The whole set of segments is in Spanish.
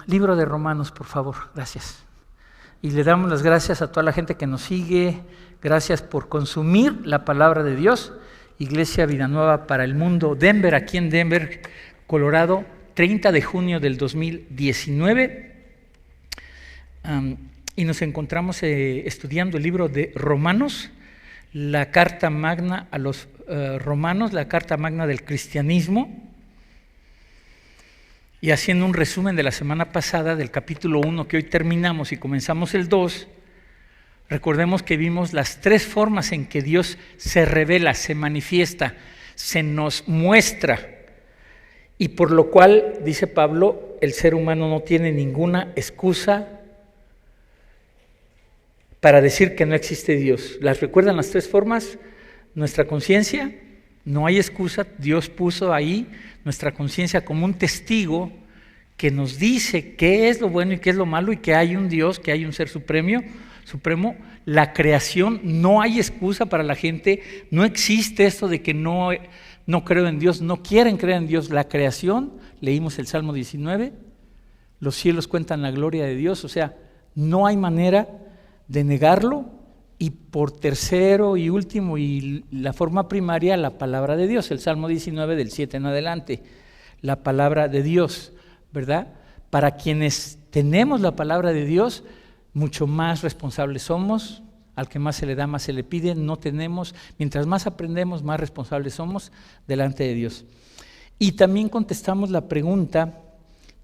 Libro de Romanos, por favor, gracias. Y le damos las gracias a toda la gente que nos sigue, gracias por consumir la palabra de Dios. Iglesia Vida Nueva para el Mundo, Denver, aquí en Denver, Colorado, 30 de junio del 2019. Y nos encontramos estudiando el libro de Romanos, la carta magna a los romanos, la carta magna del cristianismo. Y haciendo un resumen de la semana pasada del capítulo 1 que hoy terminamos y comenzamos el 2, recordemos que vimos las tres formas en que Dios se revela, se manifiesta, se nos muestra, y por lo cual, dice Pablo, el ser humano no tiene ninguna excusa para decir que no existe Dios. ¿Las recuerdan las tres formas? Nuestra conciencia, no hay excusa, Dios puso ahí nuestra conciencia como un testigo que nos dice qué es lo bueno y qué es lo malo y que hay un Dios, que hay un ser supremo. La creación, no hay excusa para la gente, no existe esto de que no creo en Dios, no quieren creer en Dios. La creación, leímos el Salmo 19, los cielos cuentan la gloria de Dios, o sea, no hay manera de negarlo. Y por tercero y último, y la forma primaria, la palabra de Dios, el Salmo 19 del 7 en adelante, la palabra de Dios, ¿verdad? Para quienes tenemos la palabra de Dios, mucho más responsables somos, al que más se le da, más se le pide, no tenemos, mientras más aprendemos, más responsables somos delante de Dios. Y también contestamos la pregunta,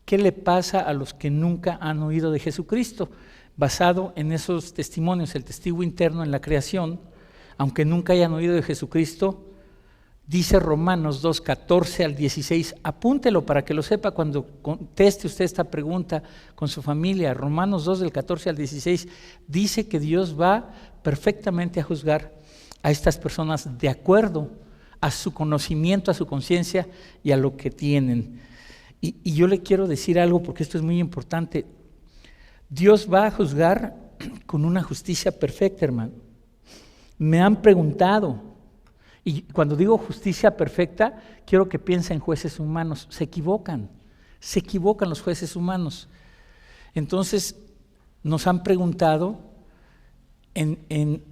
¿qué le pasa a los que nunca han oído de Jesucristo? Basado en esos testimonios, el testigo interno en la creación, aunque nunca hayan oído de Jesucristo, dice Romanos 2, 14 al 16, apúntelo para que lo sepa cuando conteste usted esta pregunta con su familia. Romanos 2 del 14 al 16 dice que Dios va perfectamente a juzgar a estas personas de acuerdo a su conocimiento, a su conciencia y a lo que tienen. Y yo le quiero decir algo porque esto es muy importante. Dios va a juzgar con una justicia perfecta, hermano. Me han preguntado, y cuando digo justicia perfecta, quiero que piensen en jueces humanos. Se equivocan los jueces humanos. Entonces, nos han preguntado en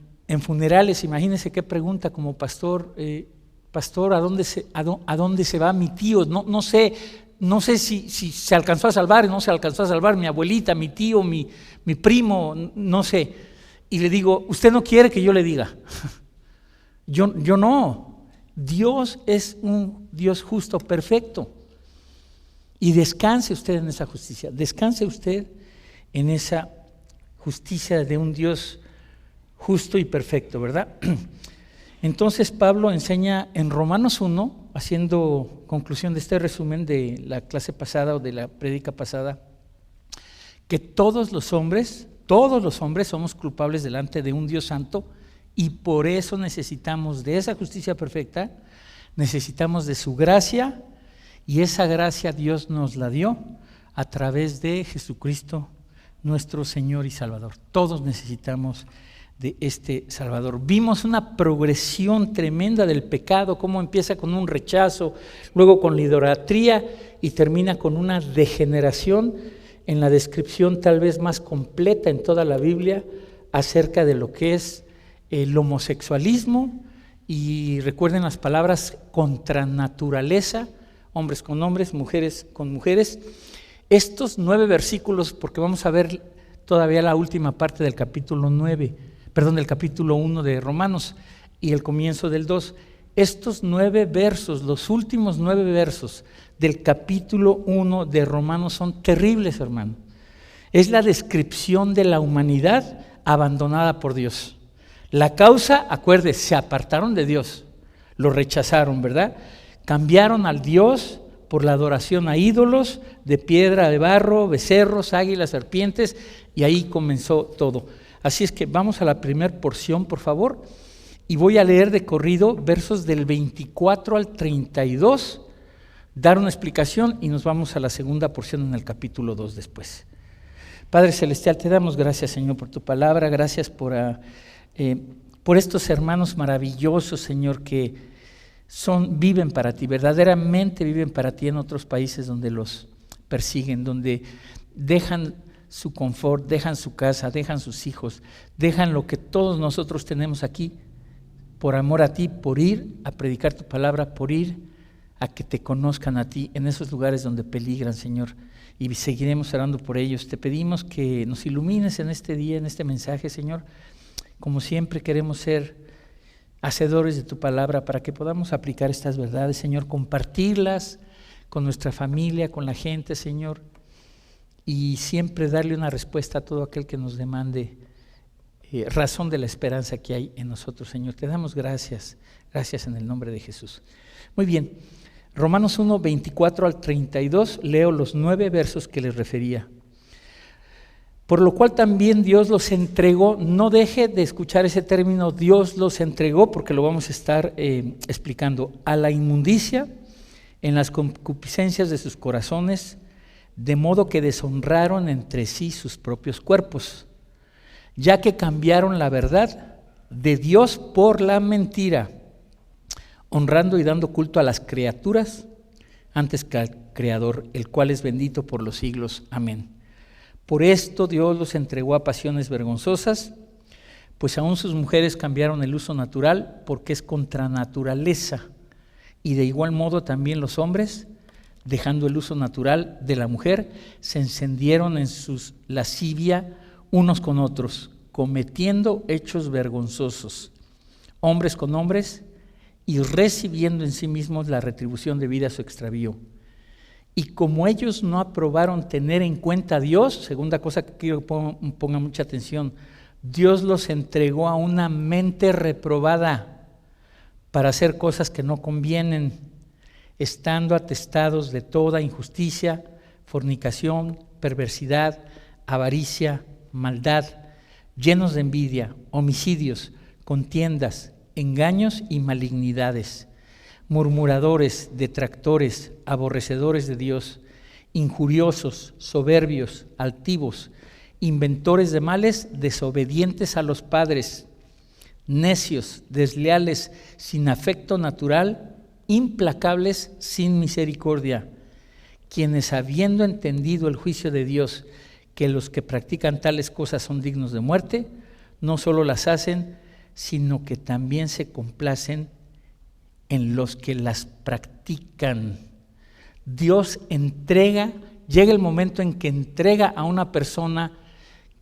funerales, imagínense qué pregunta como pastor, pastor, ¿a dónde se va mi tío? No sé si se alcanzó a salvar o no se alcanzó a salvar, mi abuelita, mi tío, mi primo, no sé. Y le digo, ¿usted no quiere que yo le diga? Yo no. Dios es un Dios justo, perfecto. Y descanse usted en esa justicia, descanse usted en esa justicia de un Dios justo y perfecto, ¿verdad? Entonces Pablo enseña en Romanos 1, haciendo conclusión de este resumen de la clase pasada o de la prédica pasada, que todos los hombres somos culpables delante de un Dios santo y por eso necesitamos de esa justicia perfecta, necesitamos de su gracia y esa gracia Dios nos la dio a través de Jesucristo, nuestro Señor y Salvador. Todos necesitamos de este Salvador. Vimos una progresión tremenda del pecado, cómo empieza con un rechazo, luego con la idolatría y termina con una degeneración en la descripción tal vez más completa en toda la Biblia acerca de lo que es el homosexualismo, y recuerden las palabras contra naturaleza, hombres con hombres, mujeres con mujeres. Estos 9 versículos, porque vamos a ver todavía la última parte del capítulo 1 de Romanos y el comienzo del 2. Estos 9 versos, los últimos 9 versos del capítulo 1 de Romanos son terribles, hermano. Es la descripción de la humanidad abandonada por Dios. La causa, acuérdese, se apartaron de Dios, lo rechazaron, ¿verdad? Cambiaron al Dios por la adoración a ídolos de piedra, de barro, becerros, águilas, serpientes, y ahí comenzó todo. Así es que vamos a la primera porción, por favor, y voy a leer de corrido versos del 24 al 32, dar una explicación y nos vamos a la segunda porción en el capítulo 2 después. Padre Celestial, te damos gracias, Señor, por tu palabra, gracias por estos hermanos maravillosos, Señor, que viven para ti, verdaderamente viven para ti en otros países donde los persiguen, donde dejan su confort, dejan su casa, dejan sus hijos, dejan lo que todos nosotros tenemos aquí por amor a ti, por ir a predicar tu palabra, por ir a que te conozcan a ti en esos lugares donde peligran, Señor. Y seguiremos orando por ellos. Te pedimos que nos ilumines en este día, en este mensaje, Señor. Como siempre queremos ser hacedores de tu palabra para que podamos aplicar estas verdades, Señor, compartirlas con nuestra familia, con la gente, Señor, y siempre darle una respuesta a todo aquel que nos demande razón de la esperanza que hay en nosotros, Señor. Te damos gracias, gracias en el nombre de Jesús. Muy bien, Romanos 1, 24 al 32, leo los 9 versos que les refería. Por lo cual también Dios los entregó. No deje de escuchar ese término, Dios los entregó, porque lo vamos a estar explicando, a la inmundicia en las concupiscencias de sus corazones, de modo que deshonraron entre sí sus propios cuerpos, ya que cambiaron la verdad de Dios por la mentira, honrando y dando culto a las criaturas antes que al Creador, el cual es bendito por los siglos. Amén. Por esto Dios los entregó a pasiones vergonzosas, pues aún sus mujeres cambiaron el uso natural, porque es contra naturaleza. Y de igual modo también los hombres, dejando el uso natural de la mujer, se encendieron en su lascivia unos con otros, cometiendo hechos vergonzosos, hombres con hombres, y recibiendo en sí mismos la retribución debida a su extravío. Y como ellos no aprobaron tener en cuenta a Dios, segunda cosa que quiero que ponga mucha atención, Dios los entregó a una mente reprobada para hacer cosas que no convienen, estando atestados de toda injusticia, fornicación, perversidad, avaricia, maldad, llenos de envidia, homicidios, contiendas, engaños y malignidades, murmuradores, detractores, aborrecedores de Dios, injuriosos, soberbios, altivos, inventores de males, desobedientes a los padres, necios, desleales, sin afecto natural, implacables, sin misericordia, quienes habiendo entendido el juicio de Dios, que los que practican tales cosas son dignos de muerte, no solo las hacen, sino que también se complacen en los que las practican. Dios entrega, llega el momento en que entrega a una persona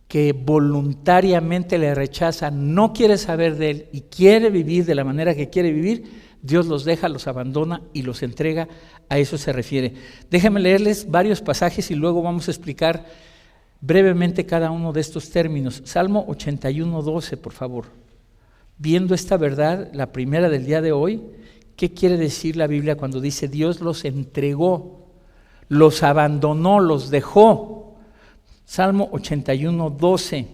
que voluntariamente le rechaza, no quiere saber de él y quiere vivir de la manera que quiere vivir, Dios los deja, los abandona y los entrega. A eso se refiere. Déjenme leerles varios pasajes y luego vamos a explicar brevemente cada uno de estos términos. Salmo 81, 12, por favor. Viendo esta verdad, la primera del día de hoy, ¿qué quiere decir la Biblia cuando dice Dios los entregó, los abandonó, los dejó? Salmo 81, 12.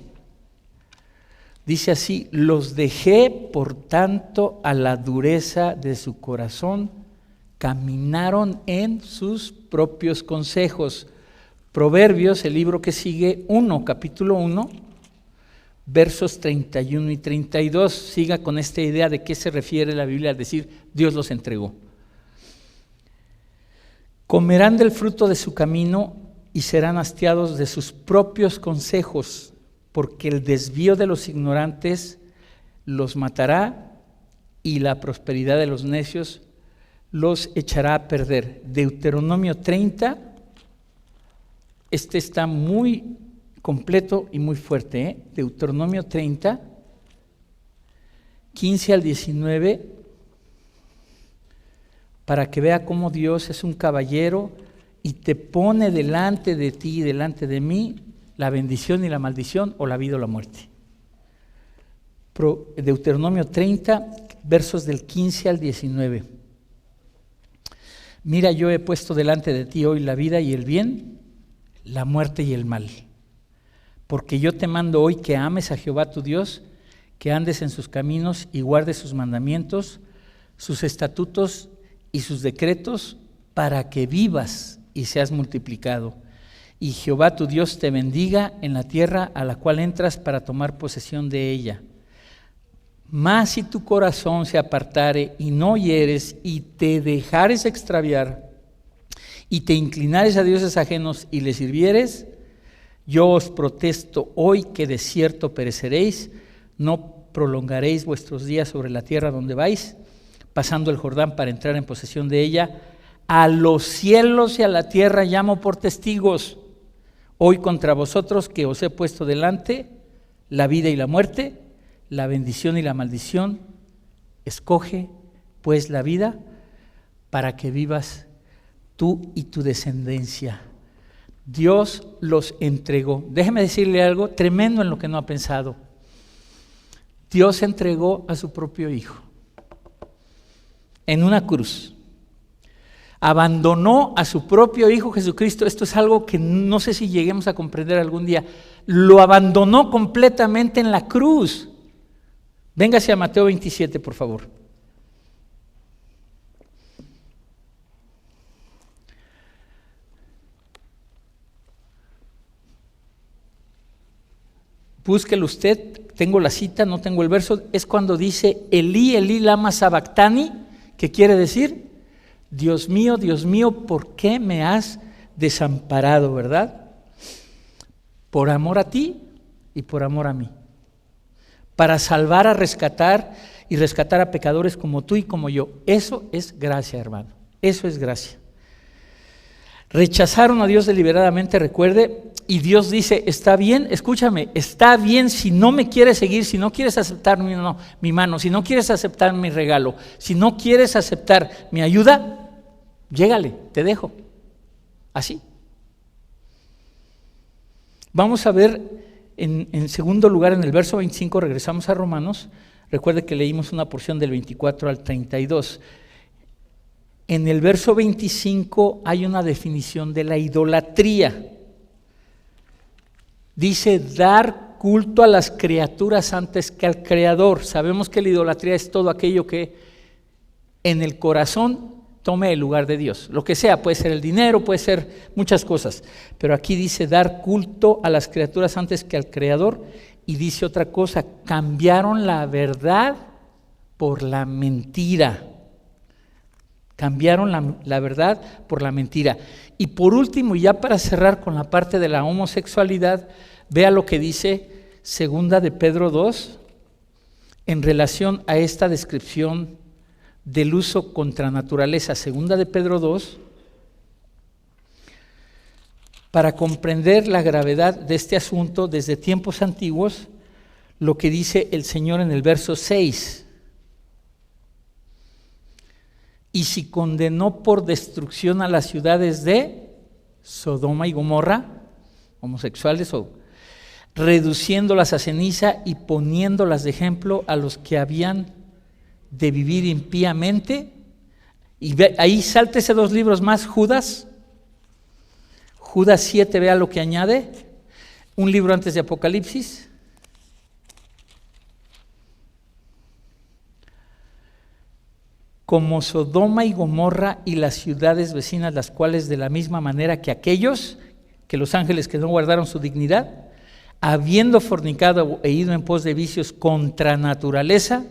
Dice así: los dejé por tanto a la dureza de su corazón, caminaron en sus propios consejos. Proverbios, el libro que sigue, capítulo 1, versos 31 y 32. Siga con esta idea de qué se refiere la Biblia al decir Dios los entregó. Comerán del fruto de su camino y serán hastiados de sus propios consejos, porque el desvío de los ignorantes los matará y la prosperidad de los necios los echará a perder. Deuteronomio 30, este está muy completo y muy fuerte, Deuteronomio 30, 15 al 19, para que vea cómo Dios es un caballero y te pone delante de ti y delante de mí la bendición y la maldición, o la vida o la muerte. Deuteronomio 30, versos del 15 al 19. Mira, yo he puesto delante de ti hoy la vida y el bien, la muerte y el mal. Porque yo te mando hoy que ames a Jehová tu Dios, que andes en sus caminos y guardes sus mandamientos, sus estatutos y sus decretos, para que vivas y seas multiplicado. Y Jehová tu Dios te bendiga en la tierra a la cual entras para tomar posesión de ella. Mas si tu corazón se apartare y no oyeres y te dejares extraviar y te inclinares a dioses ajenos y les sirvieres, yo os protesto hoy que de cierto pereceréis, no prolongaréis vuestros días sobre la tierra donde vais, pasando el Jordán para entrar en posesión de ella. A los cielos y a la tierra llamo por testigos hoy contra vosotros que os he puesto delante la vida y la muerte, la bendición y la maldición. Escoge pues la vida para que vivas tú y tu descendencia. Dios los entregó. Déjeme decirle algo tremendo en lo que no ha pensado. Dios entregó a su propio Hijo en una cruz. Abandonó a su propio Hijo Jesucristo. Esto es algo que no sé si lleguemos a comprender algún día. Lo abandonó completamente en la cruz. Véngase a Mateo 27, por favor. Búsquelo usted, tengo la cita, no tengo el verso. Es cuando dice Elí, Elí, lama sabactani, que quiere decir, Dios mío, ¿por qué me has desamparado, verdad? Por amor a ti y por amor a mí. Para salvar, a rescatar y rescatar a pecadores como tú y como yo. Eso es gracia, hermano. Eso es gracia. Rechazaron a Dios deliberadamente, recuerde, y Dios dice, está bien, escúchame, está bien si no me quieres seguir, si no quieres aceptar mi mano, si no quieres aceptar mi regalo, si no quieres aceptar mi ayuda, llégale, te dejo. Así. Vamos a ver en segundo lugar, en el verso 25, regresamos a Romanos. Recuerde que leímos una porción del 24 al 32. En el verso 25 hay una definición de la idolatría. Dice, dar culto a las criaturas antes que al Creador. Sabemos que la idolatría es todo aquello que en el corazón tome el lugar de Dios. Lo que sea, puede ser el dinero, puede ser muchas cosas. Pero aquí dice, dar culto a las criaturas antes que al Creador. Y dice otra cosa, cambiaron la verdad por la mentira. Cambiaron la verdad por la mentira. Y por último, y ya para cerrar con la parte de la homosexualidad, vea lo que dice segunda de Pedro 2 en relación a esta descripción del uso contra naturaleza. Segunda de Pedro 2, para comprender la gravedad de este asunto desde tiempos antiguos, lo que dice el Señor en el verso 6. Y si condenó por destrucción a las ciudades de Sodoma y Gomorra, homosexuales, o reduciéndolas a ceniza y poniéndolas de ejemplo a los que habían de vivir impíamente. Y ahí sáltese 2 libros más, Judas 7, vea lo que añade, un libro antes de Apocalipsis. Como Sodoma y Gomorra y las ciudades vecinas, las cuales de la misma manera que aquellos, que los ángeles que no guardaron su dignidad, habiendo fornicado e ido en pos de vicios contra naturaleza,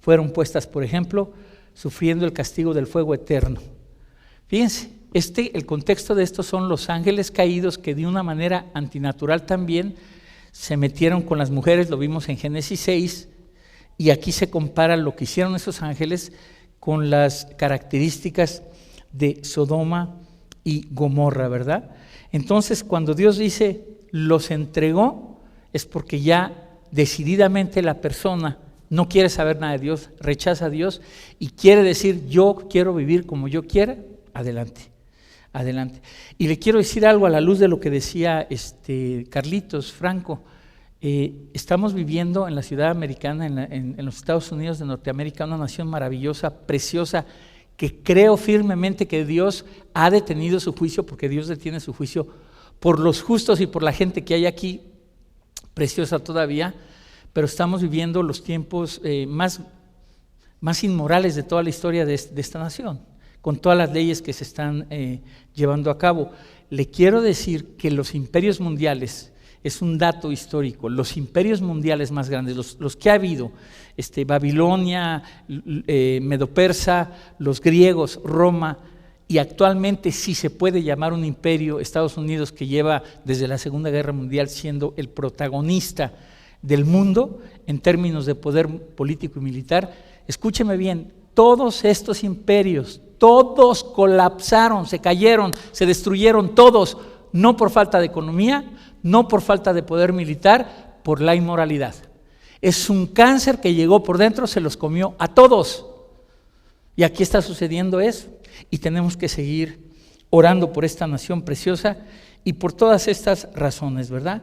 fueron puestas, por ejemplo, sufriendo el castigo del fuego eterno. Fíjense, el contexto de esto son los ángeles caídos que de una manera antinatural también se metieron con las mujeres, lo vimos en Génesis 6, y aquí se compara lo que hicieron esos ángeles con las características de Sodoma y Gomorra, ¿verdad? Entonces, cuando Dios dice, los entregó, es porque ya decididamente la persona no quiere saber nada de Dios, rechaza a Dios y quiere decir, yo quiero vivir como yo quiera, adelante, adelante. Y le quiero decir algo a la luz de lo que decía Carlitos Franco. Estamos viviendo en la ciudad americana, en los Estados Unidos de Norteamérica, una nación maravillosa, preciosa, que creo firmemente que Dios ha detenido su juicio, porque Dios detiene su juicio por los justos y por la gente que hay aquí, preciosa todavía, pero estamos viviendo los tiempos más inmorales de toda la historia de esta nación, con todas las leyes que se están llevando a cabo. Le quiero decir que los imperios mundiales, es un dato histórico, los imperios mundiales más grandes, los que ha habido, Babilonia, Medo-Persa, los griegos, Roma y actualmente sí se puede llamar un imperio, Estados Unidos, que lleva desde la Segunda Guerra Mundial siendo el protagonista del mundo en términos de poder político y militar, escúcheme bien, todos estos imperios, todos colapsaron, se cayeron, se destruyeron todos, no por falta de economía, no por falta de poder militar, por la inmoralidad. Es un cáncer que llegó por dentro, se los comió a todos. Y aquí está sucediendo eso. Y tenemos que seguir orando por esta nación preciosa y por todas estas razones, ¿verdad?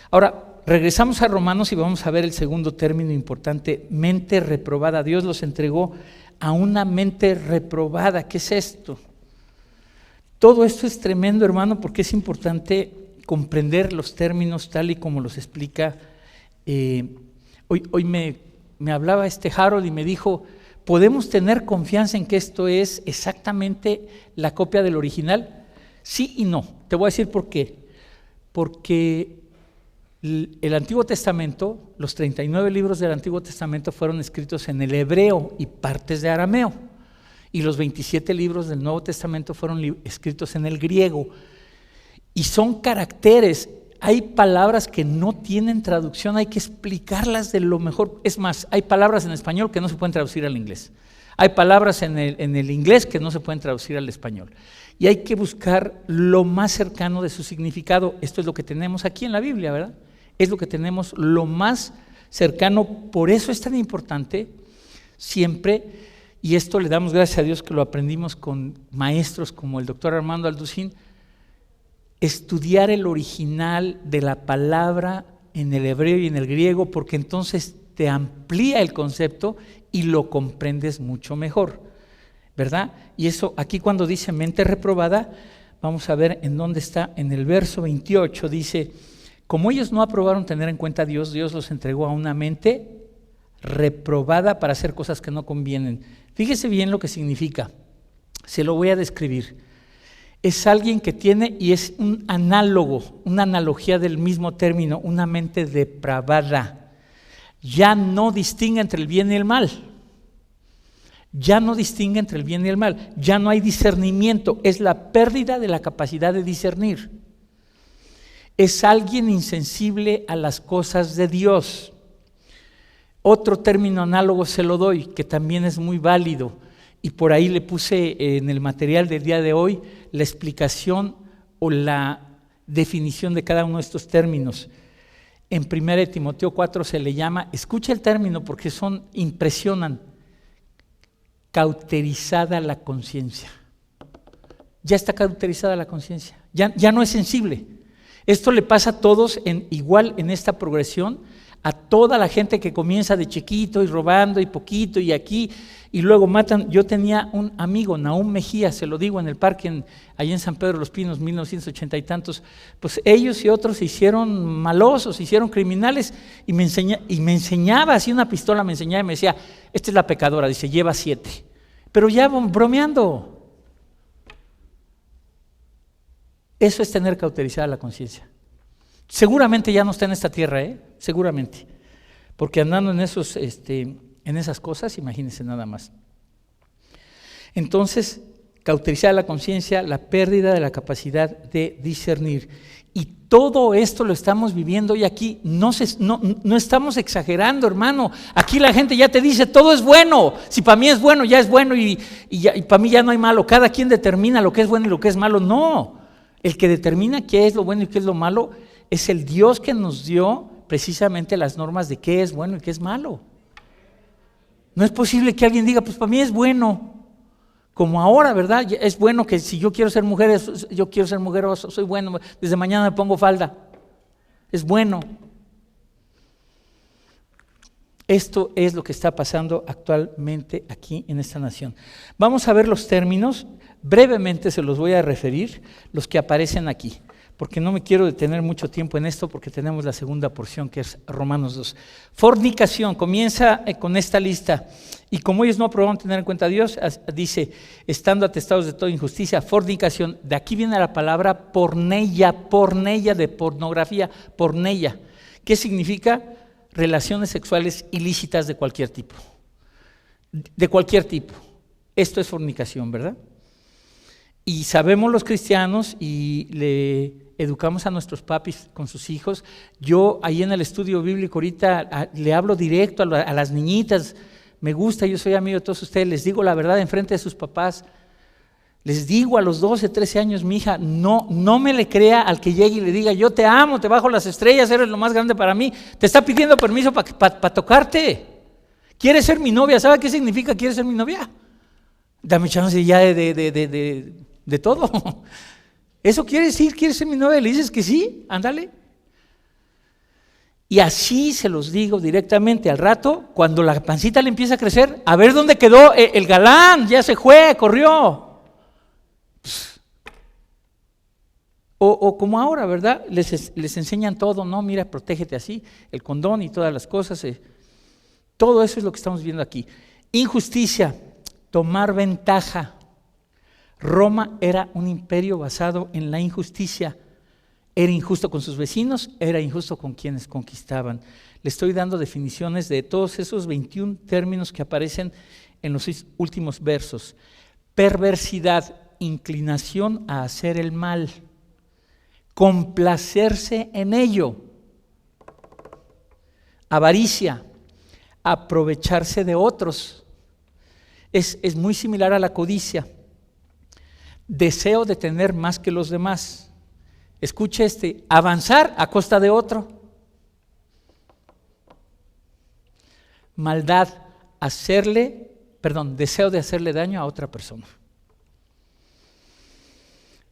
Ahora, regresamos a Romanos y vamos a ver el segundo término importante, mente reprobada. Dios los entregó a una mente reprobada. ¿Qué es esto? Todo esto es tremendo, hermano, porque es importante comprender los términos tal y como los explica. Hoy me hablaba Harold y me dijo, ¿podemos tener confianza en que esto es exactamente la copia del original? Sí y no. Te voy a decir por qué. Porque el Antiguo Testamento, los 39 libros del Antiguo Testamento fueron escritos en el hebreo y partes de arameo. Y los 27 libros del Nuevo Testamento fueron escritos en el griego. Y son caracteres. Hay palabras que no tienen traducción, hay que explicarlas de lo mejor. Es más, hay palabras en español que no se pueden traducir al inglés. Hay palabras en el inglés que no se pueden traducir al español. Y hay que buscar lo más cercano de su significado. Esto es lo que tenemos aquí en la Biblia, ¿verdad? Es lo que tenemos lo más cercano. Por eso es tan importante siempre, y esto le damos gracias a Dios que lo aprendimos con maestros como el doctor Armando Alducín, estudiar el original de la palabra en el hebreo y en el griego, porque entonces te amplía el concepto y lo comprendes mucho mejor, ¿verdad? Y eso aquí cuando dice mente reprobada, vamos a ver en dónde está, en el verso 28 dice, como ellos no aprobaron tener en cuenta a Dios, Dios los entregó a una mente reprobada para hacer cosas que no convienen. Fíjese bien lo que significa, se lo voy a describir. Es alguien que tiene, y es un análogo, una analogía del mismo término, una mente depravada. Ya no distingue entre el bien y el mal. Ya no distingue entre el bien y el mal. Ya no hay discernimiento. Es la pérdida de la capacidad de discernir. Es alguien insensible a las cosas de Dios. Otro término análogo se lo doy, que también es muy válido. Y por ahí le puse en el material del día de hoy la explicación o la definición de cada uno de estos términos. En 1 Timoteo 4 se le llama, escucha el término porque impresionan, cauterizada la conciencia. Ya está cauterizada la conciencia, ya no es sensible. Esto le pasa a todos igual en esta progresión, a toda la gente que comienza de chiquito y robando y poquito y aquí y luego matan. Yo tenía un amigo, Nahum Mejía, se lo digo, en el parque allá en San Pedro de los Pinos, 1980 y tantos, pues ellos y otros se hicieron malosos, se hicieron criminales y me enseñaba así una pistola, me enseñaba y me decía, esta es la pecadora, dice, lleva 7, pero ya bromeando. Eso es tener cauterizada la conciencia. Seguramente ya no está en esta tierra, seguramente, porque andando en esas cosas, imagínense nada más. Entonces, cauterizar la conciencia, la pérdida de la capacidad de discernir. Y todo esto lo estamos viviendo hoy aquí, no estamos exagerando, hermano. Aquí la gente ya te dice, todo es bueno. Si para mí es bueno, ya es bueno y para mí ya no hay malo. Cada quien determina lo que es bueno y lo que es malo. No, el que determina qué es lo bueno y qué es lo malo es el Dios que nos dio precisamente las normas de qué es bueno y qué es malo. No es posible que alguien diga, pues para mí es bueno, como ahora, ¿verdad? Es bueno que si yo quiero ser mujer, soy bueno, desde mañana me pongo falda. Es bueno. Esto es lo que está pasando actualmente aquí en esta nación. Vamos a ver los términos, brevemente se los voy a referir, los que aparecen aquí, porque no me quiero detener mucho tiempo en esto, porque tenemos la segunda porción que es Romanos 2. Fornicación, comienza con esta lista. Y como ellos no aprobaron tener en cuenta a Dios, dice, estando atestados de toda injusticia, fornicación. De aquí viene la palabra porneia de pornografía, porneia. ¿Qué significa? Relaciones sexuales ilícitas de cualquier tipo. De cualquier tipo. Esto es fornicación, ¿verdad? Y sabemos los cristianos y le educamos a nuestros papis con sus hijos. Yo ahí en el estudio bíblico ahorita le hablo directo a las niñitas. Me gusta, yo soy amigo de todos ustedes, les digo la verdad enfrente de sus papás. Les digo a los 12, 13 años, mi hija, no me le crea al que llegue y le diga, yo te amo, te bajo las estrellas, eres lo más grande para mí. Te está pidiendo permiso para tocarte. ¿Quieres ser mi novia? ¿Sabe qué significa quieres ser mi novia? Dame chance ya de todo. ¿Eso quiere decir, quieres ser mi novia? ¿Le dices que sí? Ándale. Y así se los digo directamente. Al rato, cuando la pancita le empieza a crecer, a ver dónde quedó el galán, ya se fue, corrió. O como ahora, ¿verdad? Les enseñan todo, no, mira, protégete así, el condón y todas las cosas. Todo eso es lo que estamos viendo aquí. Injusticia, tomar ventaja. Roma era un imperio basado en la injusticia. Era injusto con sus vecinos, era injusto con quienes conquistaban. Le estoy dando definiciones de todos esos 21 términos que aparecen en los últimos versos. Perversidad, inclinación a hacer el mal, complacerse en ello. Avaricia, aprovecharse de otros. Es muy similar a la codicia. Deseo de tener más que los demás. Escuche avanzar a costa de otro. Maldad, deseo de hacerle daño a otra persona.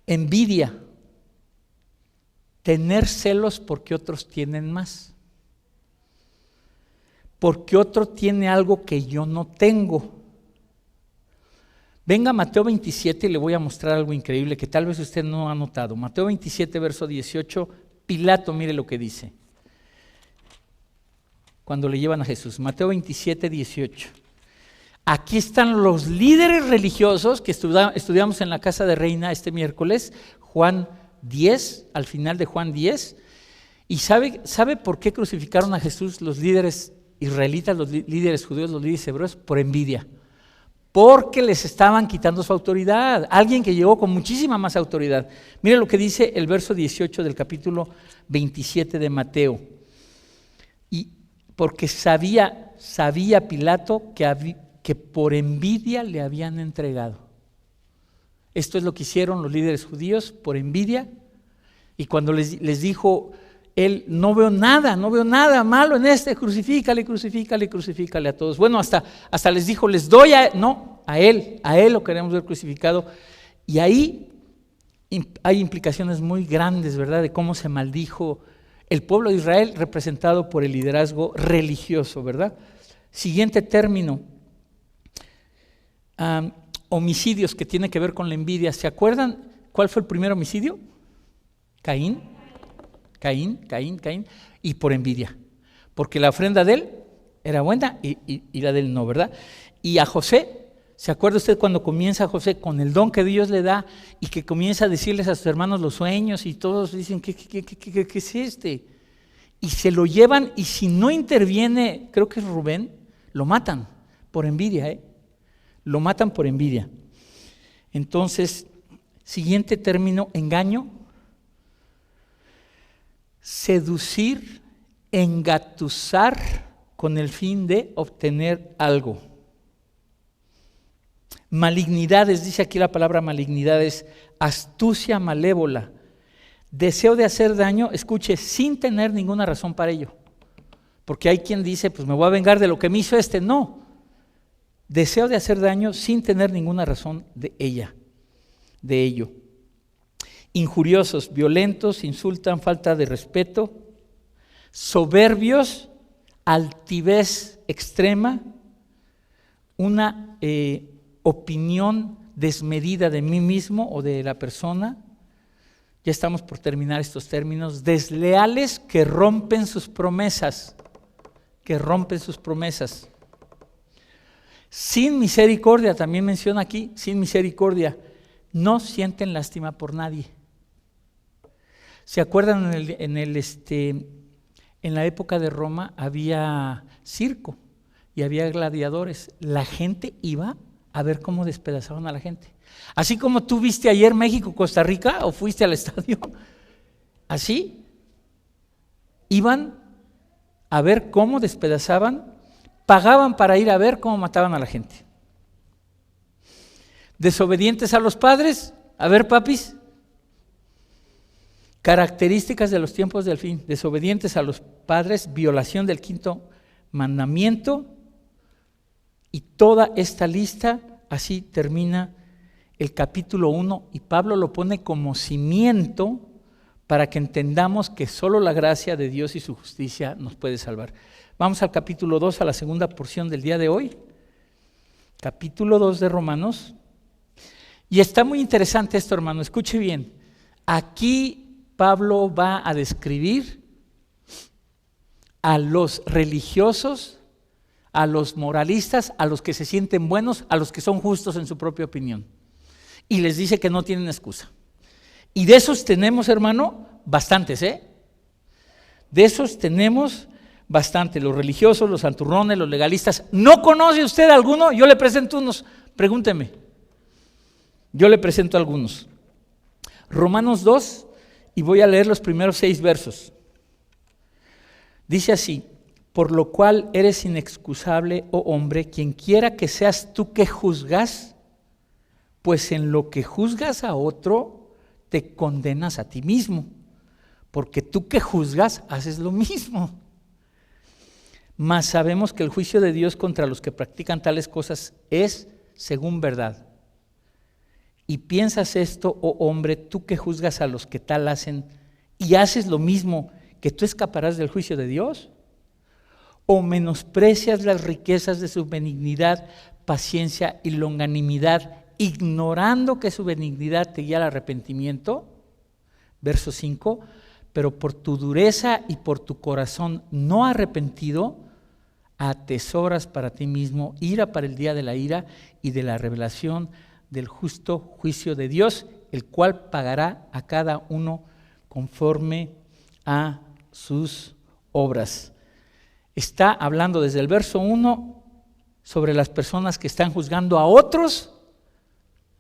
Envidia, tener celos porque otros tienen más. Porque otro tiene algo que yo no tengo. Venga a Mateo 27 y le voy a mostrar algo increíble que tal vez usted no ha notado. Mateo 27, verso 18, Pilato, mire lo que dice. Cuando le llevan a Jesús, Mateo 27, 18. Aquí están los líderes religiosos que estudiamos en la Casa de Reina este miércoles, Juan 10, al final de Juan 10. ¿Y sabe por qué crucificaron a Jesús los líderes israelitas, los líderes judíos, los líderes hebreos? Por envidia. Porque les estaban quitando su autoridad. Alguien que llegó con muchísima más autoridad. Mire lo que dice el verso 18 del capítulo 27 de Mateo. Y porque sabía Pilato que por envidia le habían entregado. Esto es lo que hicieron los líderes judíos por envidia. Y cuando les dijo él, no veo nada malo en crucifícale a todos. Bueno, hasta les dijo, les doy a él lo queremos ver crucificado. Y ahí hay implicaciones muy grandes, ¿verdad? De cómo se maldijo el pueblo de Israel representado por el liderazgo religioso, ¿verdad? Siguiente término, homicidios que tiene que ver con la envidia. ¿Se acuerdan cuál fue el primer homicidio? Caín, y por envidia, porque la ofrenda de él era buena y la de él no, ¿verdad? Y a José, ¿se acuerda usted cuando comienza José con el don que Dios le da y que comienza a decirles a sus hermanos los sueños y todos dicen, ¿qué es Y se lo llevan y si no interviene, creo que es Rubén, lo matan por envidia, lo matan por envidia. Entonces, siguiente término, engaño. Seducir, engatusar con el fin de obtener algo. Malignidades, dice aquí la palabra malignidades, astucia malévola, deseo de hacer daño, escuche, sin tener ninguna razón para ello. Porque hay quien dice, pues me voy a vengar de lo que me hizo no. Deseo de hacer daño sin tener ninguna razón de ello. Injuriosos, violentos, insultan, falta de respeto, soberbios, altivez extrema, una opinión desmedida de mí mismo o de la persona. Ya estamos por terminar estos términos. Desleales que rompen sus promesas. Sin misericordia, también menciona aquí, sin misericordia, no sienten lástima por nadie. ¿Se acuerdan en la época de Roma había circo y había gladiadores? La gente iba a ver cómo despedazaban a la gente. Así como tú viste ayer México-Costa Rica o fuiste al estadio, así iban a ver cómo despedazaban, pagaban para ir a ver cómo mataban a la gente. Desobedientes a los padres, a ver, papis, características de los tiempos del fin: desobedientes a los padres, violación del 5º mandamiento, y toda esta lista. Así termina el capítulo 1, y Pablo lo pone como cimiento para que entendamos que solo la gracia de Dios y su justicia nos puede salvar. Vamos al capítulo 2, a la segunda porción del día de hoy. Capítulo 2 de Romanos. Y está muy interesante esto, hermano, escuche bien. Aquí Pablo va a describir a los religiosos, a los moralistas, a los que se sienten buenos, a los que son justos en su propia opinión. Y les dice que no tienen excusa. Y de esos tenemos, hermano, bastantes, ¿eh? De esos tenemos bastante. Los religiosos, los santurrones, los legalistas. ¿No conoce usted alguno? Yo le presento unos, pregúnteme. Yo le presento algunos. Romanos 2, y voy a leer los primeros 6 versos. Dice así: por lo cual eres inexcusable, oh hombre, quien quiera que seas tú que juzgas, pues en lo que juzgas a otro, te condenas a ti mismo, porque tú que juzgas haces lo mismo. Mas sabemos que el juicio de Dios contra los que practican tales cosas es según verdad. Y piensas esto, oh hombre, tú que juzgas a los que tal hacen y haces lo mismo, ¿que tú escaparás del juicio de Dios? ¿O menosprecias las riquezas de su benignidad, paciencia y longanimidad, ignorando que su benignidad te guía al arrepentimiento? Verso 5: pero por tu dureza y por tu corazón no arrepentido, atesoras para ti mismo ira para el día de la ira y de la revelación del justo juicio de Dios, el cual pagará a cada uno conforme a sus obras. Está hablando desde el verso 1 sobre las personas que están juzgando a otros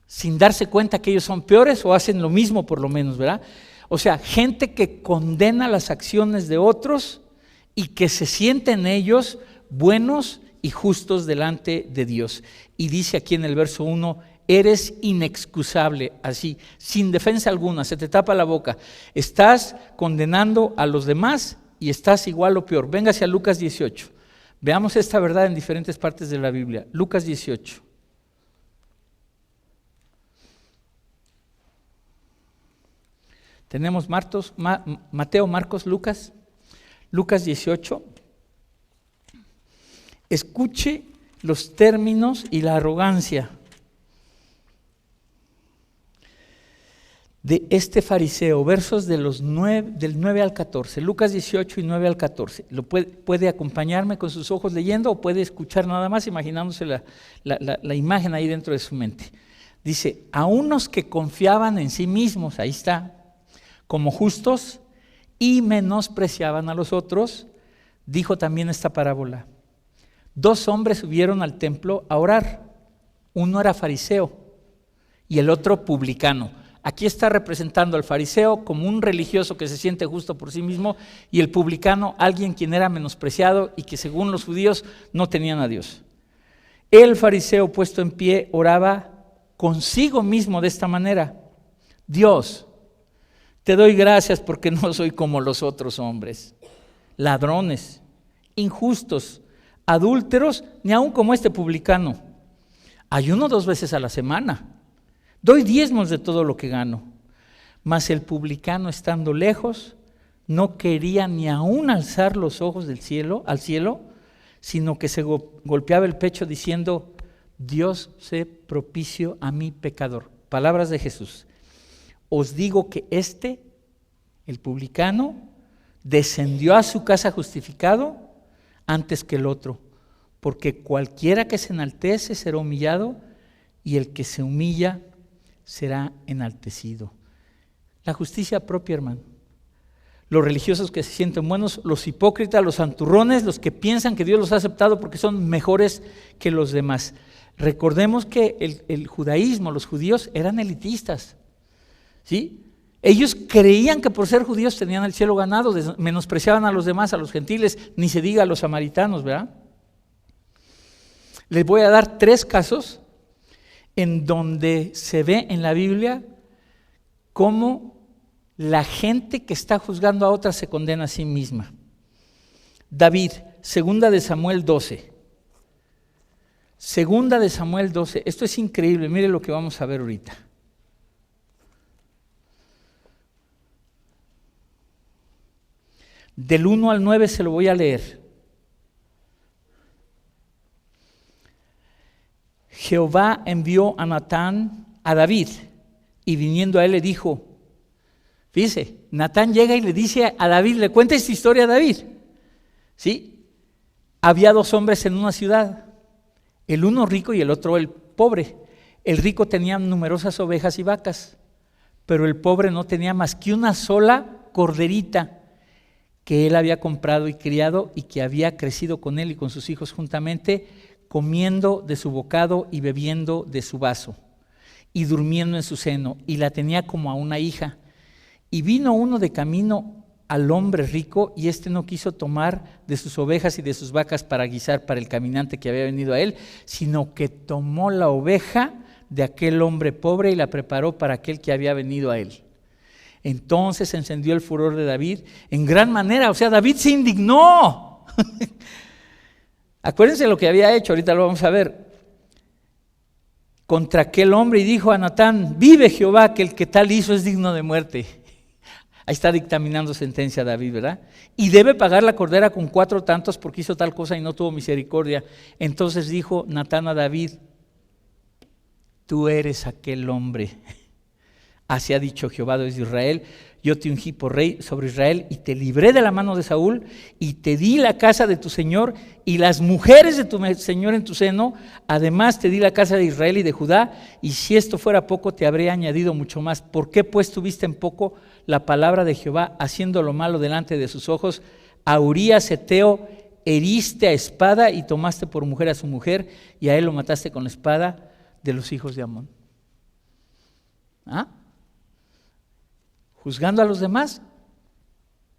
sin darse cuenta que ellos son peores o hacen lo mismo por lo menos, ¿verdad? O sea, gente que condena las acciones de otros y que se sienten ellos buenos y justos delante de Dios. Y dice aquí en el verso 1: eres inexcusable, así, sin defensa alguna, se te tapa la boca. Estás condenando a los demás y estás igual o peor. Véngase a Lucas 18. Veamos esta verdad en diferentes partes de la Biblia. Lucas 18. Tenemos Mateo, Marcos, Lucas. Lucas 18. Escuche los términos y la arrogancia de este fariseo, versos del 9 al 14, Lucas 18 y 9 al 14. Puede acompañarme con sus ojos leyendo o puede escuchar nada más imaginándose la imagen ahí dentro de su mente. Dice: a unos que confiaban en sí mismos, ahí está, como justos y menospreciaban a los otros, dijo también esta parábola: 2 hombres subieron al templo a orar, uno era fariseo y el otro publicano. Aquí está representando al fariseo como un religioso que se siente justo por sí mismo, y el publicano, alguien quien era menospreciado y que según los judíos no tenían a Dios. El fariseo, puesto en pie, oraba consigo mismo de esta manera: Dios, te doy gracias porque no soy como los otros hombres, ladrones, injustos, adúlteros, ni aun como este publicano. Ayuno 2 veces a la semana. Doy diezmos de todo lo que gano. Mas el publicano, estando lejos, no quería ni aún alzar los ojos al cielo, sino que se golpeaba el pecho diciendo: Dios, sé propicio a mi pecador. Palabras de Jesús. Os digo que el publicano, descendió a su casa justificado antes que el otro, porque cualquiera que se enaltece será humillado, y el que se humilla será enaltecido. La justicia propia, hermano. Los religiosos que se sienten buenos, los hipócritas, los santurrones, los que piensan que Dios los ha aceptado porque son mejores que los demás. Recordemos que el judaísmo, los judíos eran elitistas, ¿sí? Ellos creían que por ser judíos tenían el cielo ganado, menospreciaban a los demás, a los gentiles, ni se diga a los samaritanos, ¿verdad? Les voy a dar 3 casos en donde se ve en la Biblia cómo la gente que está juzgando a otra se condena a sí misma. David, 2 de Samuel 12. 2 de Samuel 12. Esto es increíble, mire lo que vamos a ver ahorita. Del 1 al 9 se lo voy a leer. Jehová envió a Natán a David, y viniendo a él le dijo, fíjese, Natán llega y le dice a David, le cuenta esta historia a David, ¿sí? Había 2 hombres en una ciudad, el uno rico y el otro el pobre. El rico tenía numerosas ovejas y vacas, pero el pobre no tenía más que una sola corderita que él había comprado y criado y que había crecido con él y con sus hijos juntamente, comiendo de su bocado y bebiendo de su vaso y durmiendo en su seno, y la tenía como a una hija. Y vino uno de camino al hombre rico, y éste no quiso tomar de sus ovejas y de sus vacas para guisar para el caminante que había venido a él, sino que tomó la oveja de aquel hombre pobre y la preparó para aquel que había venido a él. Entonces se encendió el furor de David en gran manera, o sea, David se indignó. Acuérdense lo que había hecho, ahorita lo vamos a ver, contra aquel hombre, y dijo a Natán, vive Jehová, que el que tal hizo es digno de muerte. Ahí está dictaminando sentencia David, ¿verdad? Y debe pagar la cordera con 4 tantos porque hizo tal cosa y no tuvo misericordia. Entonces dijo Natán a David, tú eres aquel hombre. Así ha dicho Jehová Dios de Israel, yo te ungí por rey sobre Israel y te libré de la mano de Saúl y te di la casa de tu señor y las mujeres de tu señor en tu seno, además te di la casa de Israel y de Judá, y si esto fuera poco te habré añadido mucho más. ¿Por qué pues tuviste en poco la palabra de Jehová, haciendo lo malo delante de sus ojos? A Urías Heteo heriste a espada y tomaste por mujer a su mujer, y a él lo mataste con la espada de los hijos de Amón. ¿Ah? Juzgando a los demás,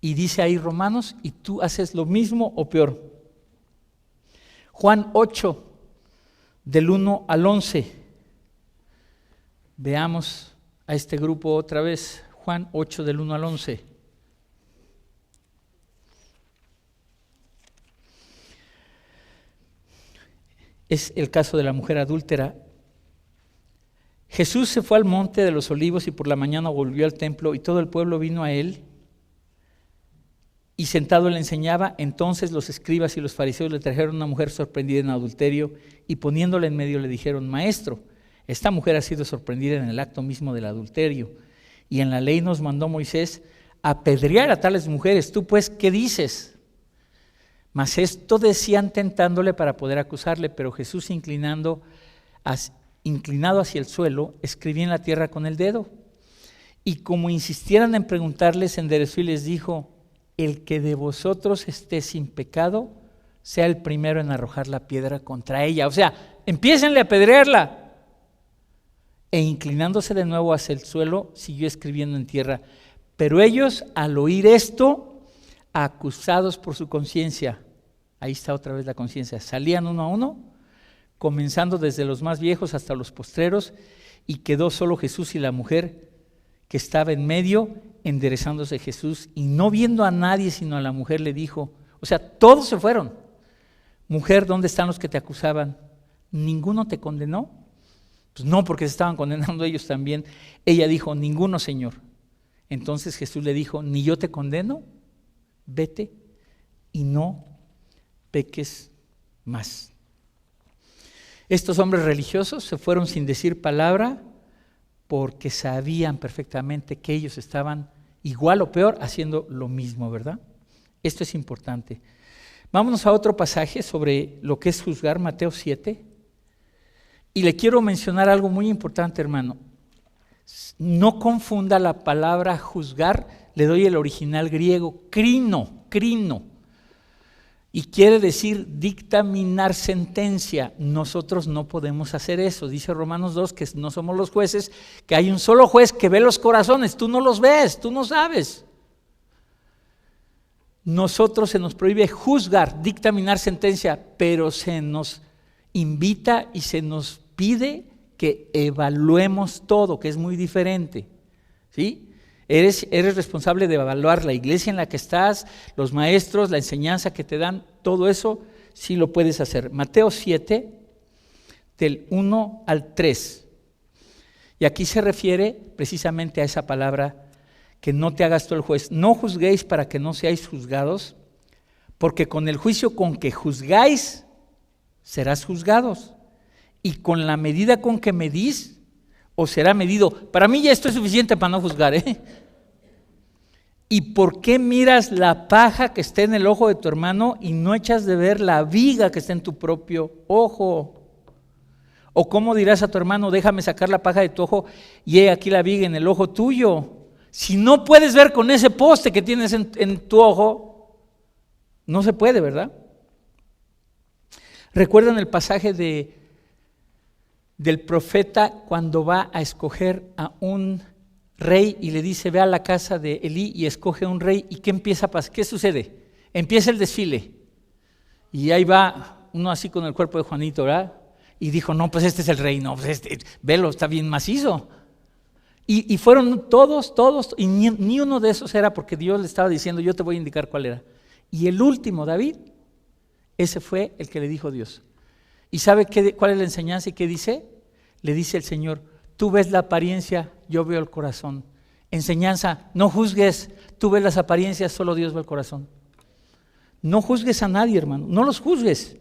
y dice ahí Romanos, y tú haces lo mismo o peor. Juan 8, del 1 al 11. Veamos a este grupo otra vez. Juan 8, del 1 al 11. Es el caso de la mujer adúltera. Jesús se fue al monte de los olivos y por la mañana volvió al templo y todo el pueblo vino a él y sentado le enseñaba. Entonces los escribas y los fariseos le trajeron una mujer sorprendida en adulterio y poniéndola en medio le dijeron, maestro, esta mujer ha sido sorprendida en el acto mismo del adulterio y en la ley nos mandó Moisés apedrear a tales mujeres. Tú pues, ¿qué dices? Mas esto decían tentándole para poder acusarle, pero Jesús inclinado hacia el suelo, escribía en la tierra con el dedo. Y como insistieran en preguntarles, enderezó y les dijo, el que de vosotros esté sin pecado, sea el primero en arrojar la piedra contra ella. O sea, empiecenle a apedrearla. E inclinándose de nuevo hacia el suelo, siguió escribiendo en tierra. Pero ellos, al oír esto, acusados por su conciencia, ahí está otra vez la conciencia, salían uno a uno, comenzando desde los más viejos hasta los postreros, y quedó solo Jesús y la mujer que estaba en medio, enderezándose Jesús, y no viendo a nadie sino a la mujer le dijo, o sea, todos se fueron. Mujer, ¿dónde están los que te acusaban? ¿Ninguno te condenó? Pues no, porque se estaban condenando ellos también. Ella dijo, ninguno, Señor. Entonces Jesús le dijo, ni yo te condeno, vete y no peques más. Estos hombres religiosos se fueron sin decir palabra porque sabían perfectamente que ellos estaban igual o peor haciendo lo mismo, ¿verdad? Esto es importante. Vámonos a otro pasaje sobre lo que es juzgar, Mateo 7. Y le quiero mencionar algo muy importante, hermano. No confunda la palabra juzgar, le doy el original griego, crino. Y quiere decir dictaminar sentencia. Nosotros no podemos hacer eso. Dice Romanos 2 que no somos los jueces, que hay un solo juez que ve los corazones. Tú no los ves, tú no sabes. Nosotros se nos prohíbe juzgar, dictaminar sentencia, pero se nos invita y se nos pide que evaluemos todo, que es muy diferente, ¿sí? Eres responsable de evaluar la iglesia en la que estás, los maestros, la enseñanza que te dan, todo eso sí lo puedes hacer. Mateo 7, del 1 al 3. Y aquí se refiere precisamente a esa palabra, que no te hagas tú el juez. No juzguéis para que no seáis juzgados, porque con el juicio con que juzgáis, serás juzgados. Y con la medida con que medís, os será medido. Para mí ya esto es suficiente para no juzgar, ¿eh? ¿Y por qué miras la paja que está en el ojo de tu hermano y no echas de ver la viga que está en tu propio ojo? ¿O cómo dirás a tu hermano, déjame sacar la paja de tu ojo y he aquí la viga en el ojo tuyo? Si no puedes ver con ese poste que tienes en tu ojo, no se puede, ¿verdad? ¿Recuerdan el pasaje del profeta cuando va a escoger a un rey y le dice, ve a la casa de Elí y escoge un rey? ¿Y qué empieza a pasar? ¿Qué sucede? Empieza el desfile y ahí va uno así con el cuerpo de Juanito, ¿verdad? Y dijo, no, pues este es el rey, no, pues velo, está bien macizo. Y fueron todos, y ni uno de esos era, porque Dios le estaba diciendo, yo te voy a indicar cuál era. Y el último, David, ese fue el que le dijo Dios. ¿Y sabe cuál es la enseñanza y qué dice? Le dice el Señor, tú ves la apariencia, yo veo el corazón. Enseñanza, no juzgues, tú ves las apariencias, solo Dios ve el corazón. No juzgues a nadie, hermano, no los juzgues.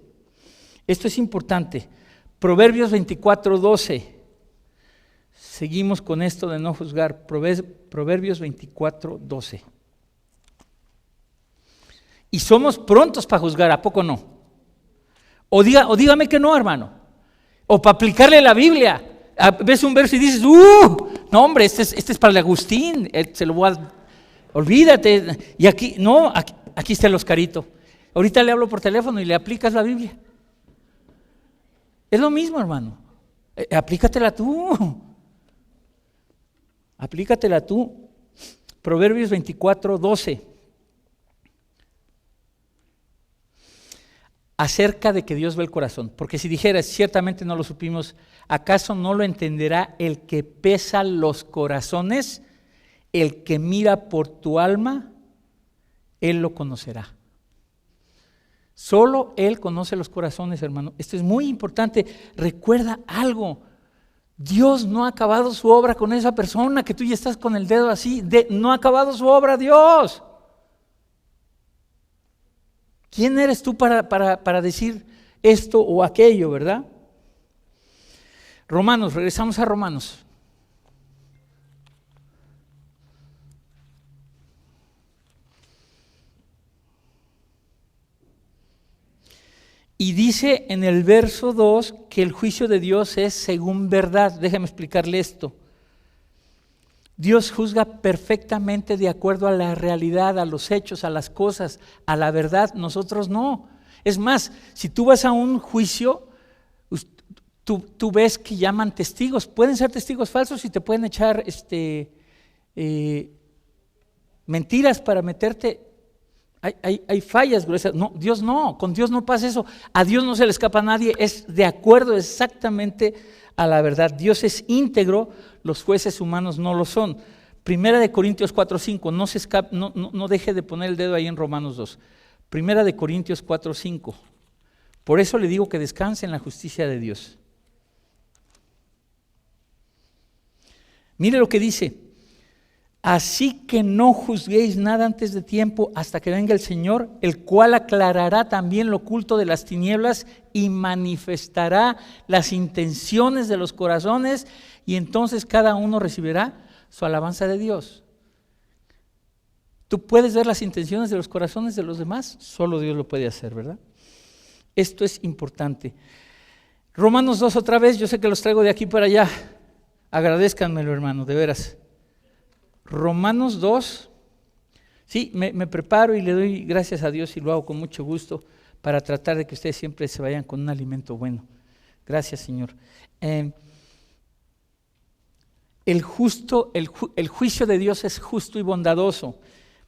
Esto es importante. Proverbios 24:12. Seguimos con esto de no juzgar. Proverbios 24:12. Y somos prontos para juzgar, ¿a poco no? O dígame que no, hermano. O para aplicarle la Biblia. Ves un verso y dices, no hombre, este es para el Agustín, se lo voy a... Olvídate. Y aquí, no, aquí está el Oscarito. Ahorita le hablo por teléfono y le aplicas la Biblia. Es lo mismo, hermano. Aplícatela tú. Aplícatela tú. Proverbios 24:12. Acerca de que Dios ve el corazón. Porque si dijeras, ciertamente no lo supimos, ¿acaso no lo entenderá el que pesa los corazones? El que mira por tu alma, él lo conocerá. Solo Él conoce los corazones, hermano. Esto es muy importante. Recuerda algo. Dios no ha acabado su obra con esa persona que tú ya estás con el dedo así. No ha acabado su obra, Dios. ¿Quién eres tú para decir esto o aquello, verdad? Romanos, regresamos a Romanos. Y dice en el verso 2 que el juicio de Dios es según verdad. Déjame explicarle esto. Dios juzga perfectamente de acuerdo a la realidad, a los hechos, a las cosas, a la verdad. Nosotros no. Es más, si tú vas a un juicio, tú ves que llaman testigos. Pueden ser testigos falsos y te pueden echar mentiras para meterte. Hay fallas gruesas. No, Dios no, con Dios no pasa eso. A Dios no se le escapa a nadie, es de acuerdo exactamente a la verdad. Dios es íntegro, los jueces humanos no lo son. Primera de Corintios 4:5, no deje de poner el dedo ahí en Romanos 2. Primera de Corintios 4:5. Por eso le digo que descanse en la justicia de Dios. Mire lo que dice. Así que no juzguéis nada antes de tiempo hasta que venga el Señor, el cual aclarará también lo oculto de las tinieblas y manifestará las intenciones de los corazones, y entonces cada uno recibirá su alabanza de Dios. ¿Tú puedes ver las intenciones de los corazones de los demás? Solo Dios lo puede hacer, ¿verdad? Esto es importante. Romanos 2 otra vez, yo sé que los traigo de aquí para allá. Agradézcanmelo, hermano, de veras. Romanos 2, Sí, me preparo y le doy gracias a Dios y lo hago con mucho gusto para tratar de que ustedes siempre se vayan con un alimento bueno. Gracias, Señor. El juicio de Dios es justo y bondadoso.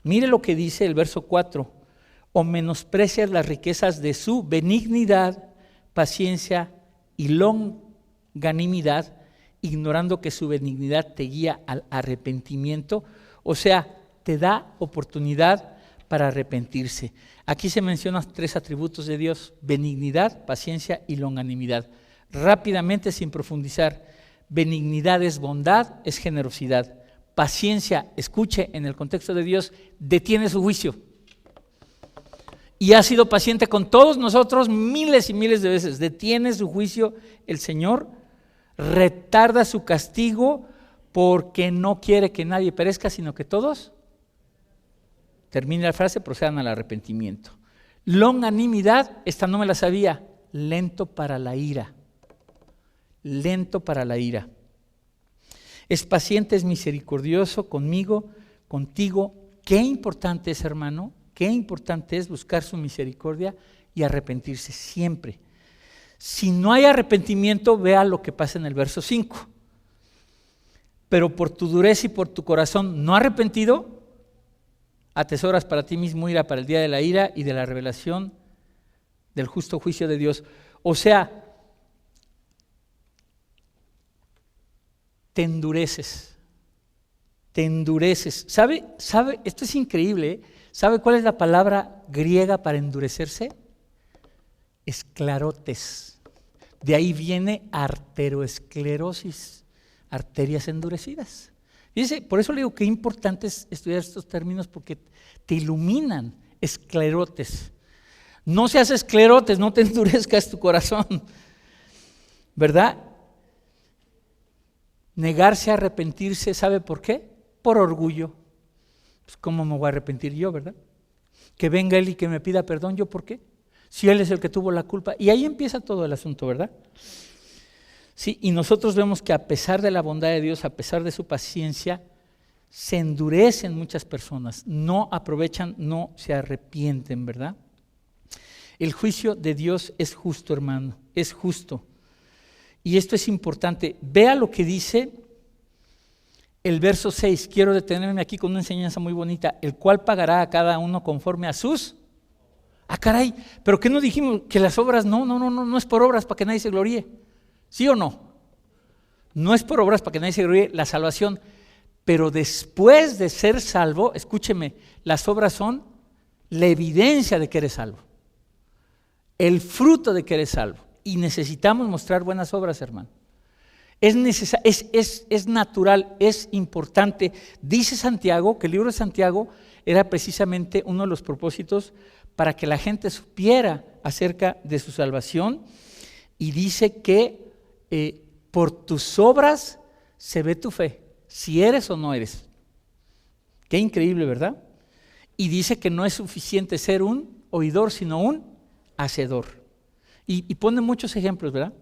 Mire lo que dice el verso 4. O menosprecias las riquezas de su benignidad, paciencia y longanimidad, ignorando que su benignidad te guía al arrepentimiento. O sea, te da oportunidad para arrepentirse. Aquí se mencionan 3 atributos de Dios: benignidad, paciencia y longanimidad. Rápidamente, sin profundizar: benignidad es bondad, es generosidad. Paciencia, escuche, en el contexto de Dios, detiene su juicio. Y ha sido paciente con todos nosotros miles y miles de veces. Detiene su juicio el Señor, retarda su castigo porque no quiere que nadie perezca, sino que todos, termine la frase, procedan al arrepentimiento. Longanimidad, esta no me la sabía, lento para la ira. Lento para la ira. Es paciente, es misericordioso conmigo, contigo. Qué importante es, hermano, qué importante es buscar su misericordia y arrepentirse siempre. Si no hay arrepentimiento, vea lo que pasa en el verso 5. Pero por tu dureza y por tu corazón no arrepentido, atesoras para ti mismo ira para el día de la ira y de la revelación del justo juicio de Dios. O sea, te endureces. ¿Sabe? Esto es increíble, ¿eh? ¿Sabe cuál es la palabra griega para endurecerse? Esclerotes. De ahí viene arteriosclerosis, arterias endurecidas. Fíjese, por eso le digo que es importante estudiar estos términos, porque te iluminan. Esclerotes. No seas esclerotes, no te endurezcas tu corazón, ¿verdad? Negarse a arrepentirse, ¿sabe por qué? Por orgullo. Pues ¿cómo me voy a arrepentir yo, verdad? Que venga Él y que me pida perdón, ¿yo por qué? Si Él es el que tuvo la culpa. Y ahí empieza todo el asunto, ¿verdad? Sí, y nosotros vemos que a pesar de la bondad de Dios, a pesar de su paciencia, se endurecen muchas personas, no aprovechan, no se arrepienten, ¿verdad? El juicio de Dios es justo, hermano, es justo. Y esto es importante. Vea lo que dice el verso 6. Quiero detenerme aquí con una enseñanza muy bonita. El cual pagará a cada uno conforme a sus... Ah, caray, ¿pero qué no dijimos? Que las obras, no es por obras para que nadie se gloríe. ¿Sí o no? No es por obras para que nadie se gloríe la salvación. Pero después de ser salvo, escúcheme, las obras son la evidencia de que eres salvo. El fruto de que eres salvo. Y necesitamos mostrar buenas obras, hermano. Es natural, es importante. Dice Santiago que el libro de Santiago era precisamente uno de los propósitos para que la gente supiera acerca de su salvación, y dice que por tus obras se ve tu fe, si eres o no eres. Qué increíble, ¿verdad? Y dice que no es suficiente ser un oidor, sino un hacedor. Y pone muchos ejemplos, ¿verdad?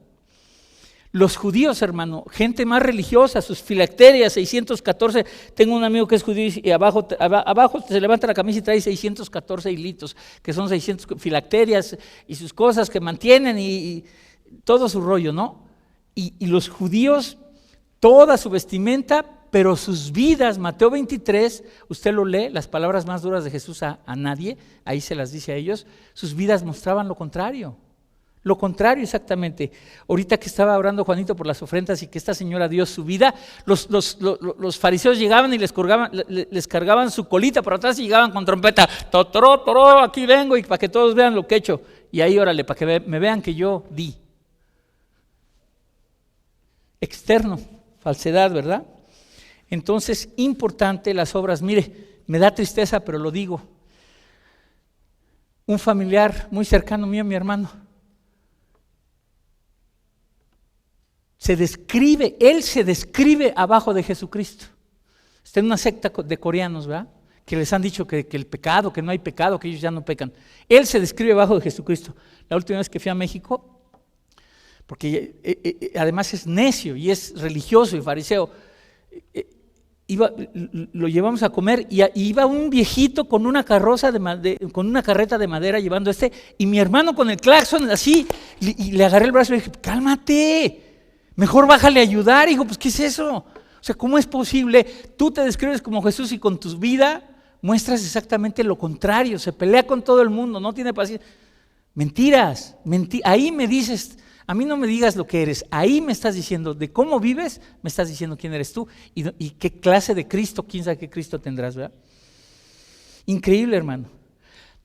Los judíos, hermano, gente más religiosa, sus filacterias, 614, tengo un amigo que es judío y abajo se levanta la camisa y trae 614 hilitos, que son 600 filacterias y sus cosas que mantienen y todo su rollo, ¿no? Y los judíos, toda su vestimenta, pero sus vidas, Mateo 23, usted lo lee, las palabras más duras de Jesús a nadie, ahí se las dice a ellos, sus vidas mostraban lo contrario. Lo contrario exactamente. Ahorita que estaba orando Juanito por las ofrendas y que esta señora dio su vida, los fariseos llegaban y les cargaban su colita por atrás y llegaban con trompeta, toró, aquí vengo, y para que todos vean lo que he hecho. Y ahí órale, para que me vean que yo di. Externo, falsedad, ¿verdad? Entonces, importante las obras. Mire, me da tristeza, pero lo digo. Un familiar muy cercano mío, mi hermano, él se describe abajo de Jesucristo. Está en una secta de coreanos, ¿verdad? Que les han dicho que el pecado, que no hay pecado, que ellos ya no pecan. Él se describe abajo de Jesucristo. La última vez que fui a México, porque además es necio y es religioso y fariseo, lo llevamos a comer y iba un viejito con una carroza con una carreta de madera llevando y mi hermano con el claxon así, y le agarré el brazo y le dije, cálmate, mejor bájale a ayudar. Y digo, pues ¿qué es eso? O sea, ¿cómo es posible? Tú te describes como Jesús y con tu vida muestras exactamente lo contrario, se pelea con todo el mundo, no tiene paciencia. Mentiras, ahí me dices, a mí no me digas lo que eres, ahí me estás diciendo de cómo vives, me estás diciendo quién eres tú y qué clase de Cristo, quién sabe qué Cristo tendrás, ¿verdad? Increíble, hermano.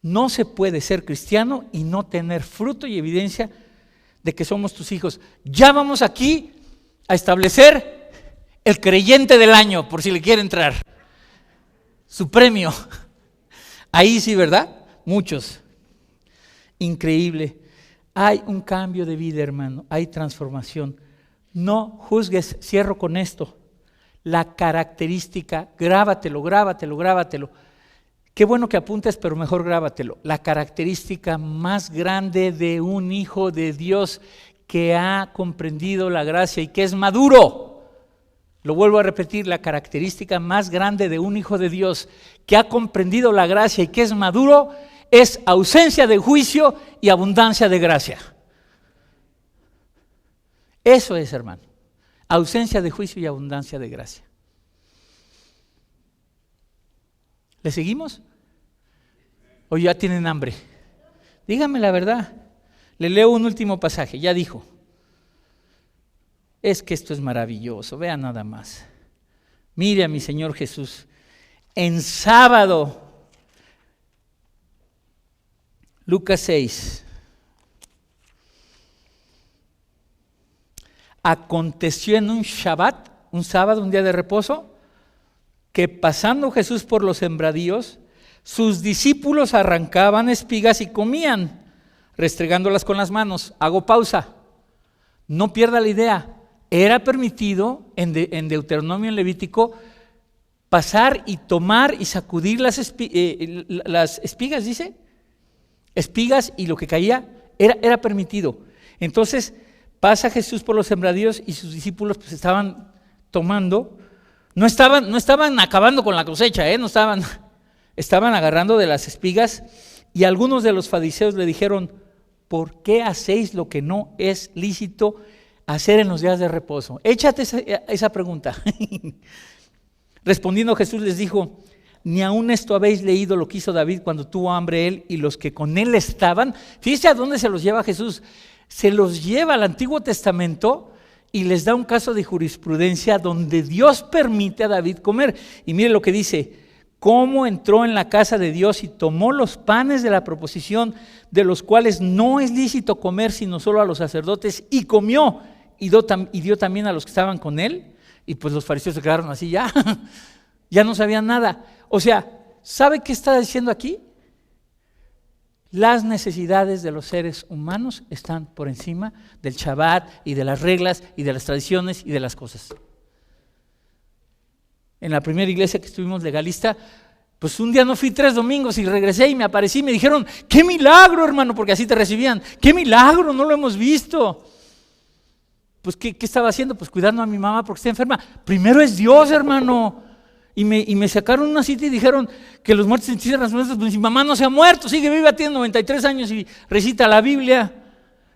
No se puede ser cristiano y no tener fruto y evidencia de que somos tus hijos. Ya vamos aquí a establecer el creyente del año, por si le quiere entrar. Su premio. Ahí sí, ¿verdad? Muchos. Increíble. Hay un cambio de vida, hermano, hay transformación. No juzgues, cierro con esto, la característica, grábatelo. Qué bueno que apuntes, pero mejor grábatelo. La característica más grande de un hijo de Dios que ha comprendido la gracia y que es maduro. Lo vuelvo a repetir, la característica más grande de un hijo de Dios que ha comprendido la gracia y que es maduro es ausencia de juicio y abundancia de gracia. Eso es, hermano. Ausencia de juicio y abundancia de gracia. ¿Le seguimos? ¿O ya tienen hambre? Dígame la verdad. Le leo un último pasaje, ya dijo. Es que esto es maravilloso, vea nada más. Mire a mi Señor Jesús. En sábado, Lucas 6. Aconteció en un Shabbat, un sábado, un día de reposo, que pasando Jesús por los sembradíos, sus discípulos arrancaban espigas y comían, restregándolas con las manos. Hago pausa. No pierda la idea. Era permitido en Deuteronomio, en Levítico, pasar y tomar y sacudir las espigas, dice. Espigas y lo que caía era permitido. Entonces pasa Jesús por los sembradíos y sus discípulos pues estaban tomando, no estaban acabando con la cosecha, estaban agarrando de las espigas, y algunos de los fariseos le dijeron, ¿por qué hacéis lo que no es lícito hacer en los días de reposo? Échate esa pregunta. Respondiendo Jesús les dijo, ¿ni aún esto habéis leído lo que hizo David cuando tuvo hambre él y los que con él estaban? Fíjese a dónde se los lleva Jesús. Se los lleva al Antiguo Testamento y les da un caso de jurisprudencia donde Dios permite a David comer. Y mire lo que dice, cómo entró en la casa de Dios y tomó los panes de la proposición, de los cuales no es lícito comer sino solo a los sacerdotes, y comió y dio también a los que estaban con él. Y pues los fariseos se quedaron así ya no sabían nada. O sea, ¿sabe qué está diciendo aquí? Las necesidades de los seres humanos están por encima del Shabbat y de las reglas y de las tradiciones y de las cosas. En la primera iglesia que estuvimos legalista, pues un día no fui 3 domingos y regresé y me aparecí y me dijeron, ¡qué milagro, hermano! Porque así te recibían. ¡Qué milagro! No lo hemos visto. Pues ¿qué estaba haciendo? Pues cuidando a mi mamá porque está enferma. Primero es Dios, hermano. Y me sacaron una cita y dijeron que los muertos sentían las muertes. Pues mi mamá no se ha muerto, sigue viva, tiene 93 años y recita la Biblia.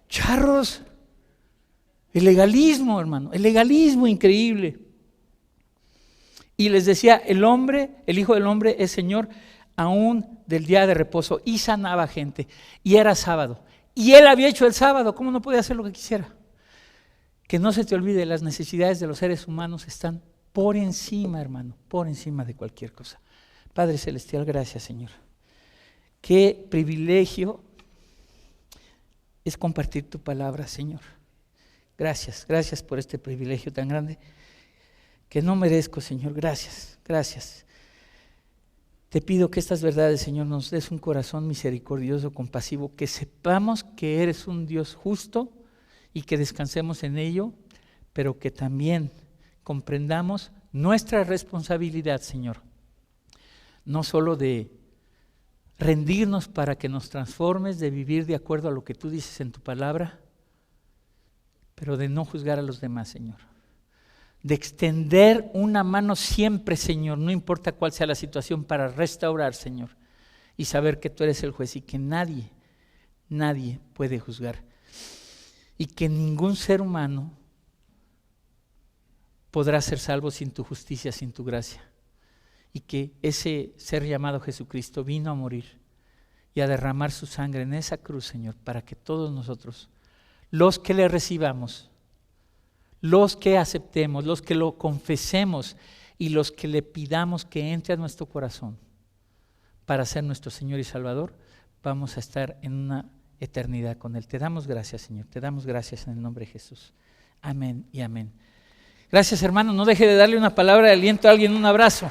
Charros. El legalismo, hermano, el legalismo increíble. Y les decía, el Hijo del Hombre es Señor aún del día de reposo, y sanaba gente, y era sábado. Y él había hecho el sábado, ¿cómo no podía hacer lo que quisiera? Que no se te olvide, las necesidades de los seres humanos están por encima, hermano, por encima de cualquier cosa. Padre Celestial, gracias, Señor. Qué privilegio es compartir tu palabra, Señor. Gracias por este privilegio tan grande que no merezco, Señor. Gracias. Te pido que estas verdades, Señor, nos des un corazón misericordioso, compasivo, que sepamos que eres un Dios justo y que descansemos en ello, pero que también comprendamos nuestra responsabilidad, Señor, no solo de rendirnos para que nos transformes, de vivir de acuerdo a lo que tú dices en tu palabra, pero de no juzgar a los demás, Señor. de extender una mano siempre, Señor, no importa cuál sea la situación, para restaurar, Señor, y saber que tú eres el juez y que nadie puede juzgar, y que ningún ser humano podrá ser salvo sin tu justicia, sin tu gracia, y que ese ser llamado Jesucristo vino a morir y a derramar su sangre en esa cruz, Señor, para que todos nosotros, los que le recibamos, los que aceptemos, los que lo confesemos y los que le pidamos que entre a nuestro corazón para ser nuestro Señor y Salvador, vamos a estar en una eternidad con Él. Te damos gracias, Señor, te damos gracias en el nombre de Jesús. Amén y amén. Gracias, hermano. No deje de darle una palabra de aliento a alguien, un abrazo.